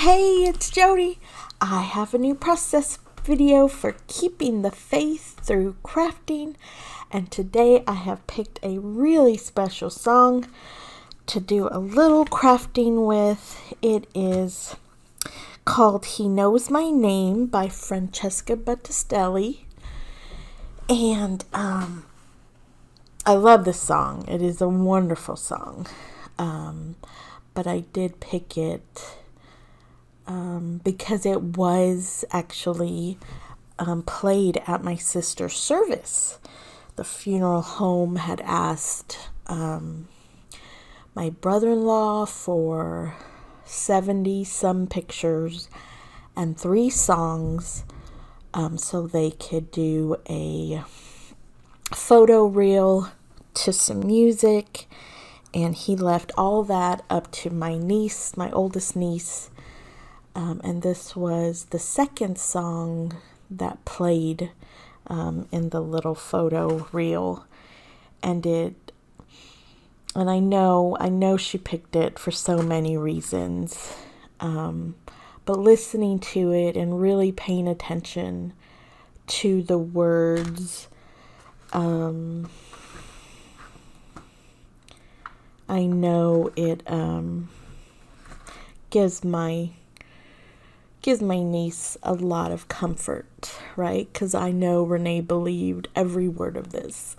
Hey, it's Jody. I have a new process video for keeping the faith through crafting, and today I have picked a really special song to do a little crafting with. It is called He Knows My Name by Francesca Battistelli, and I love this song. It is a wonderful song, but I did pick it because it was actually played at my sister's service. The funeral home had asked my brother-in-law for 70 some pictures and 3 songs, so they could do a photo reel to some music, and he left all that up to my niece, my oldest niece. And this was the second song that played in the little photo reel. And I know she picked it for so many reasons. But listening to it and really paying attention to the words, I know it gives my niece a lot of comfort, right? Because I know Renee believed every word of this.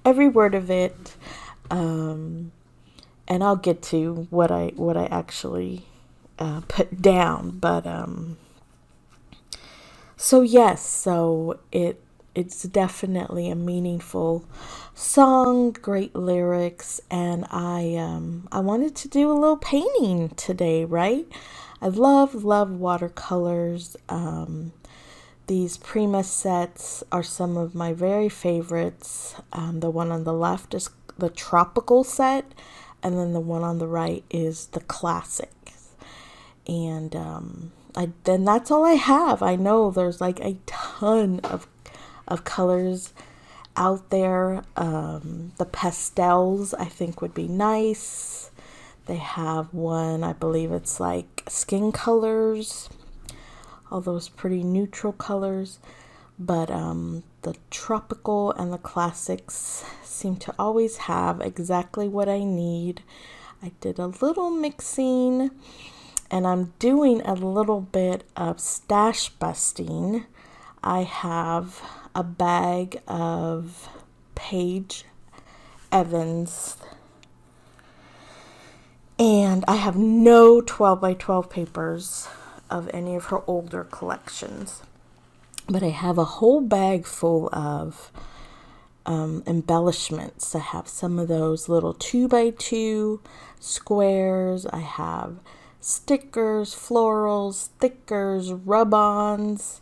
Every word of it. And I'll get to what I actually put down. But so it's definitely a meaningful song, great lyrics, and I wanted to do a little painting today, right? I love watercolors. These Prima sets are some of my very favorites. The one on the left is the tropical set, and then the one on the right is the classics. And then that's all I have. I know there's like a ton of colors out there. The pastels I think would be nice. They have one, I believe it's like skin colors, all those pretty neutral colors, but the tropical and the classics seem to always have exactly what I need. I did a little mixing, and I'm doing a little bit of stash busting. I have a bag of Paige Evans, and I have no 12 by 12 papers of any of her older collections, but I have a whole bag full of embellishments. I have some of those little 2 by 2 squares. I have stickers, florals, stickers, rub-ons.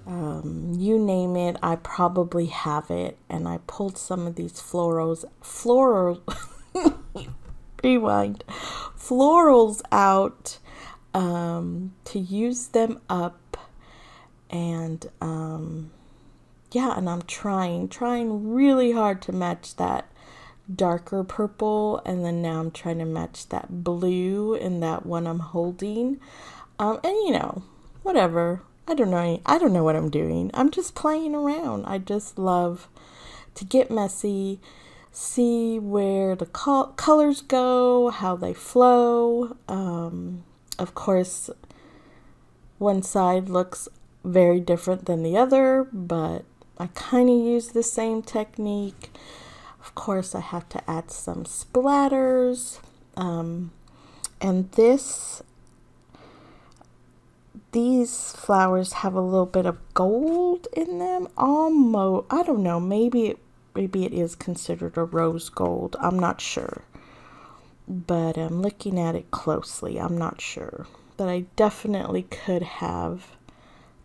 You name it, I probably have it. And I pulled some of these florals out to use them up, and and I'm trying really hard to match that darker purple, and then now I'm trying to match that blue in that one I'm holding, and whatever. I don't know what I'm doing. I'm just playing around. I just love to get messy, see where the colors go, how they flow. Of course, one side looks very different than the other, but I kind of use the same technique. Of course, I have to add some splatters, and these flowers have a little bit of gold in them. Almost, I don't know, maybe it is considered a rose gold. I'm not sure. But I'm looking at it closely. I'm not sure. But I definitely could have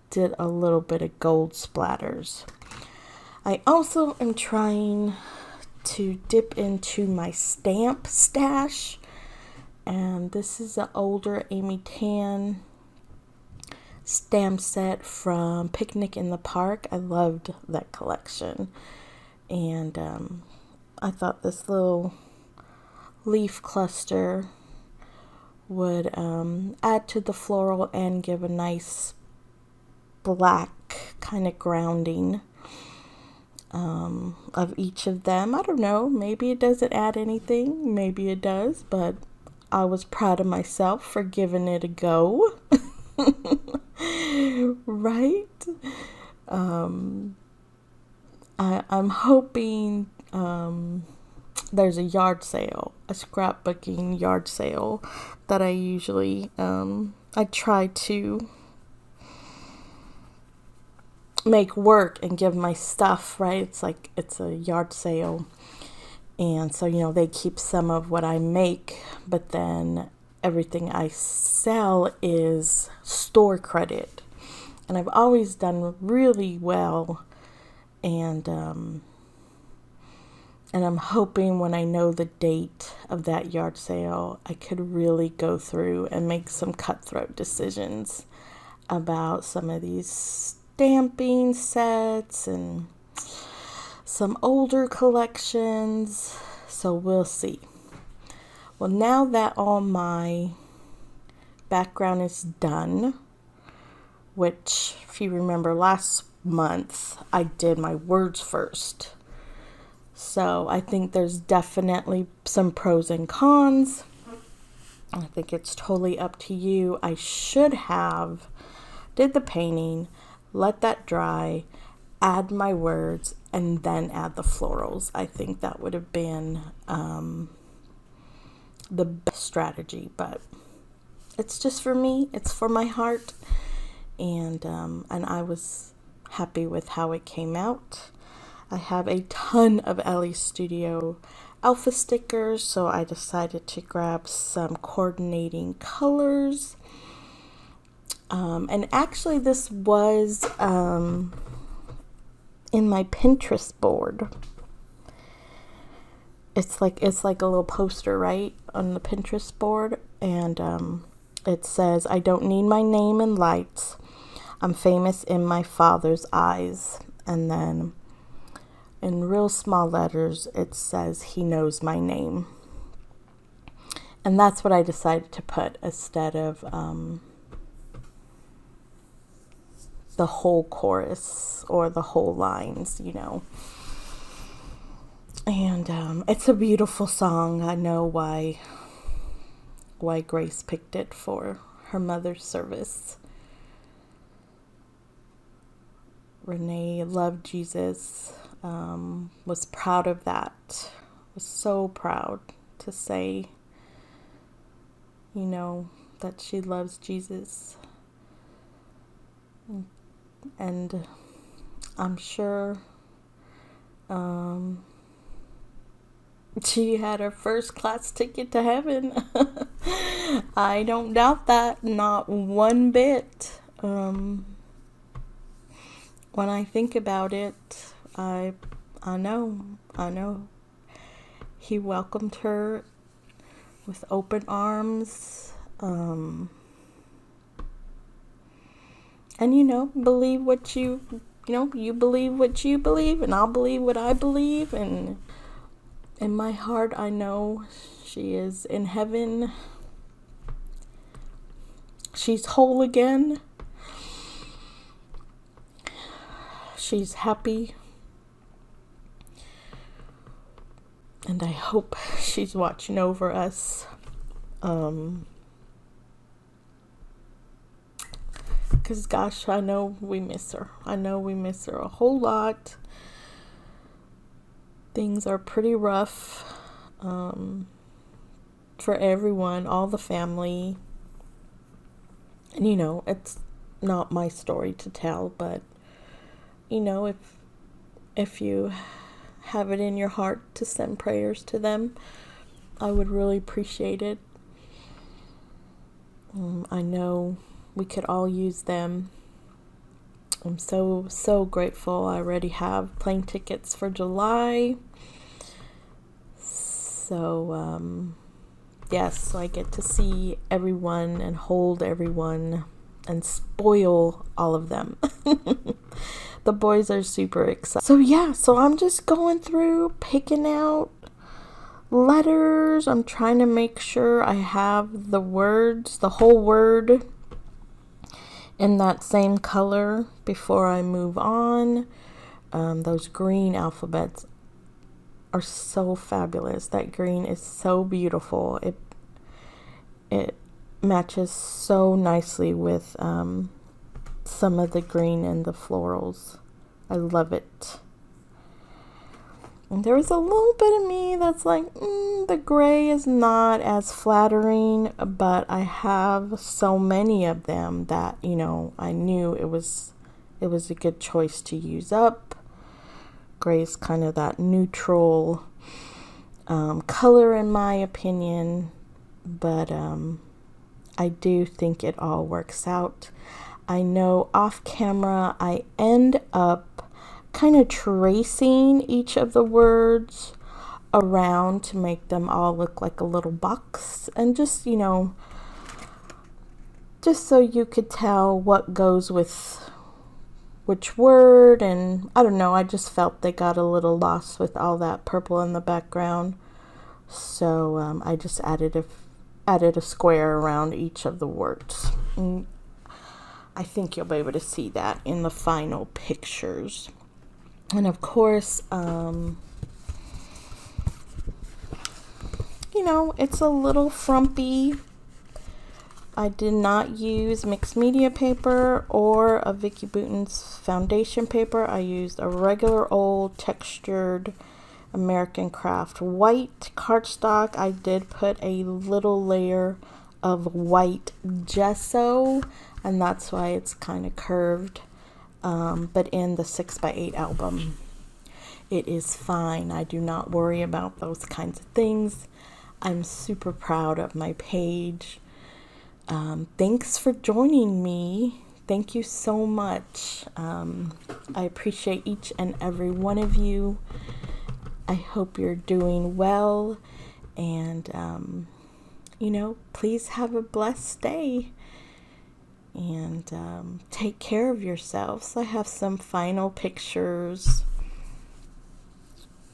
did a little bit of gold splatters. I also am trying to dip into my stamp stash. And this is an older Amy Tan stamp set from Picnic in the Park. I loved that collection. And I thought this little leaf cluster would add to the floral and give a nice black kind of grounding of each of them. I don't know, maybe it doesn't add anything, maybe it does, but I was proud of myself for giving it a go. Right? I'm hoping there's a yard sale, a scrapbooking yard sale that I usually I try to make work and give my stuff, right? It's like it's a yard sale, and so they keep some of what I make, but then everything I sell is store credit, and I've always done really well, and I'm hoping when I know the date of that yard sale, I could really go through and make some cutthroat decisions about some of these stamping sets and some older collections. So we'll see. Well, now that all my background is done, which if you remember last month, I did my words first. So I think there's definitely some pros and cons. I think it's totally up to you. I should have did the painting, let that dry, add my words, and then add the florals. I think that would have been the best strategy, but it's just for me. It's for my heart, and I was happy with how it came out. I have a ton of Elle Studio alpha stickers, so I decided to grab some coordinating colors. And actually this was in my Pinterest board. It's like a little poster, right, on the Pinterest board, and it says, "I don't need my name in lights. I'm famous in my Father's eyes." And then in real small letters, it says, "He knows my name." And that's what I decided to put instead of the whole chorus or the whole lines, And it's a beautiful song. I know why Grace picked it for her mother's service. Renee loved Jesus. Was proud of that. Was so proud to say, that she loves Jesus. And I'm sure she had her first class ticket to heaven. I don't doubt that, not one bit. When I think about it, I know. He welcomed her with open arms. And believe what you believe what you believe, and I'll believe what I believe. And in my heart, I know she is in heaven. She's whole again. She's happy. And I hope she's watching over us. Because, gosh, I know we miss her. I know we miss her a whole lot. Things are pretty rough for everyone, all the family. And, it's not my story to tell, but, if you have it in your heart to send prayers to them, I would really appreciate it. I know we could all use them. I'm so grateful. I already have plane tickets for July. So, yes, so I get to see everyone and hold everyone and spoil all of them. The boys are super excited. So, yeah, so I'm just going through, picking out letters. I'm trying to make sure I have the words, the whole word, in that same color before I move on. Those green alphabets are so fabulous. That green is so beautiful. It matches so nicely with some of the green and the florals. I love it. And there was a little bit of me that's like, the gray is not as flattering, but I have so many of them that, you know, I knew it was a good choice to use up. Gray is kind of that neutral color in my opinion, but I do think it all works out. I know off camera I end up kind of tracing each of the words around to make them all look like a little box, and just, you know, just so you could tell what goes with which word. And I don't know, I just felt they got a little lost with all that purple in the background, so I just added a square around each of the words. And I think you'll be able to see that in the final pictures. And of course, you know, it's a little frumpy. I did not use mixed media paper or a Vicky Bouton's foundation paper. I used a regular old textured American Craft white cardstock. I did put a little layer of white gesso, and that's why it's kind of curved. But in the 6x8 album, it is fine. I do not worry about those kinds of things. I'm super proud of my page. Thanks for joining me. Thank you so much. I appreciate each and every one of you. I hope you're doing well, and you know, please have a blessed day. And take care of yourselves. I have some final pictures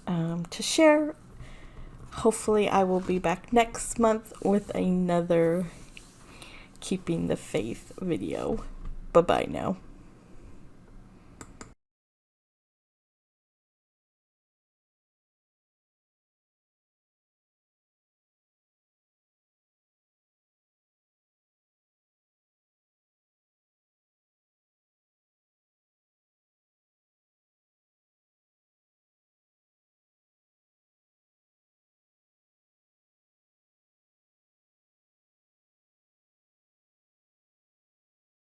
to share. Hopefully I will be back next month with another Keeping the Faith video. Bye-bye now.